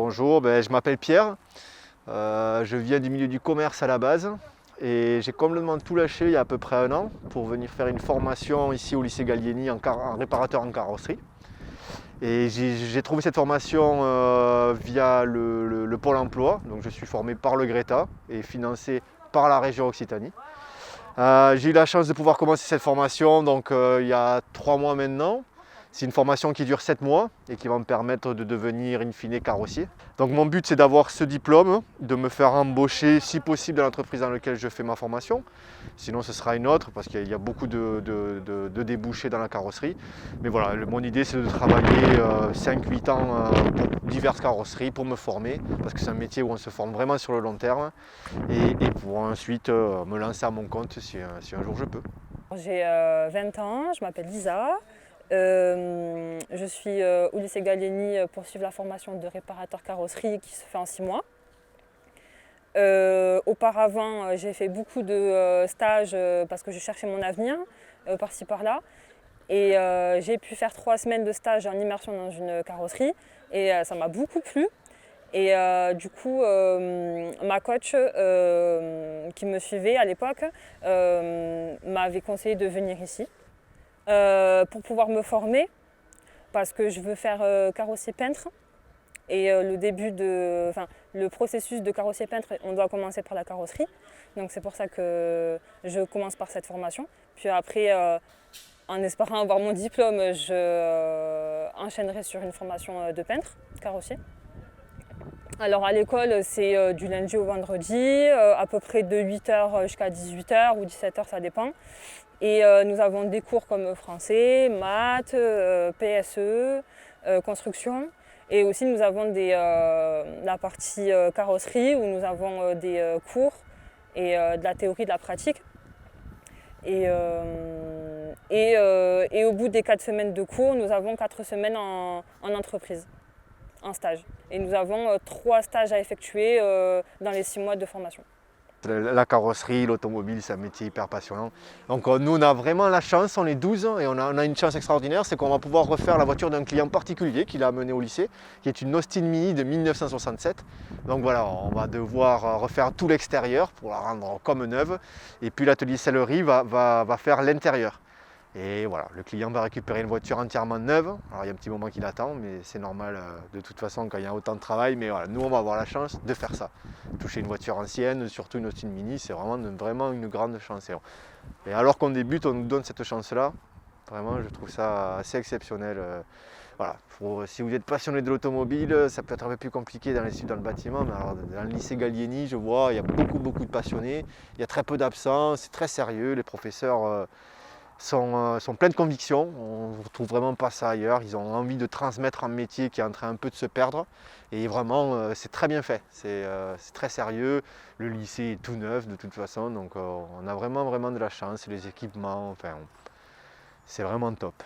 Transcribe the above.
Bonjour, je m'appelle Pierre, je viens du milieu du commerce à la base et j'ai complètement tout lâché il y a à peu près un an pour venir faire une formation ici au lycée Gallieni en réparateur en carrosserie. Et j'ai trouvé cette formation via le Pôle emploi, donc je suis formé par le Greta et financé par la région Occitanie. J'ai eu la chance de pouvoir commencer cette formation il y a 3 mois maintenant. C'est une formation qui dure 7 mois et qui va me permettre de devenir in fine carrossier. Donc mon but c'est d'avoir ce diplôme, de me faire embaucher si possible dans l'entreprise dans laquelle je fais ma formation. Sinon ce sera une autre parce qu'il y a beaucoup de débouchés dans la carrosserie. Mais voilà, mon idée c'est de travailler 5-8 ans pour diverses carrosseries pour me former parce que c'est un métier où on se forme vraiment sur le long terme et pour ensuite me lancer à mon compte si un jour je peux. J'ai 20 ans, je m'appelle Lisa. Je suis au lycée Gallieni pour suivre la formation de réparateur carrosserie qui se fait en 6 mois. Auparavant, j'ai fait beaucoup de stages parce que je cherchais mon avenir par-ci par-là. Et j'ai pu faire 3 semaines de stage en immersion dans une carrosserie et ça m'a beaucoup plu. Et du coup, ma coach qui me suivait à l'époque m'avait conseillé de venir ici pour pouvoir me former parce que je veux faire carrossier peintre. Et le processus de carrossier peintre, on doit commencer par la carrosserie. Donc c'est pour ça que je commence par cette formation. Puis après, en espérant avoir mon diplôme, je enchaînerai sur une formation de peintre, carrossier. Alors à l'école, c'est du lundi au vendredi, à peu près de 8h jusqu'à 18h ou 17h, ça dépend. Et nous avons des cours comme français, maths, PSE, construction. Et aussi nous avons la partie carrosserie où nous avons des cours et de la théorie, de la pratique. Et au bout des 4 semaines de cours, nous avons 4 semaines en entreprise, en stage. Et nous avons 3 stages à effectuer dans les 6 mois de formation. La carrosserie, l'automobile, c'est un métier hyper passionnant. Donc nous, on a vraiment la chance, on est 12 et on a une chance extraordinaire, c'est qu'on va pouvoir refaire la voiture d'un client particulier qui l'a amené au lycée, qui est une Austin Mini de 1967. Donc voilà, on va devoir refaire tout l'extérieur pour la rendre comme neuve. Et puis l'atelier sellerie va faire l'intérieur. Et voilà, le client va récupérer une voiture entièrement neuve. Alors il y a un petit moment qu'il attend, mais c'est normal de toute façon quand il y a autant de travail. Mais voilà, nous on va avoir la chance de faire ça. Toucher une voiture ancienne, surtout une Austin Mini, c'est vraiment une grande chance. Et alors qu'on débute, on nous donne cette chance-là. Vraiment, je trouve ça assez exceptionnel. Voilà. Si vous êtes passionné de l'automobile, ça peut être un peu plus compliqué dans le bâtiment. Mais alors, dans le lycée Gallieni, je vois, il y a beaucoup de passionnés. Il y a très peu d'absents, c'est très sérieux. Les professeurs sont pleins de conviction, on ne retrouve vraiment pas ça ailleurs, ils ont envie de transmettre un métier qui est en train un peu de se perdre et vraiment c'est très bien fait, c'est très sérieux, le lycée est tout neuf de toute façon donc on a vraiment de la chance, les équipements, enfin c'est vraiment top.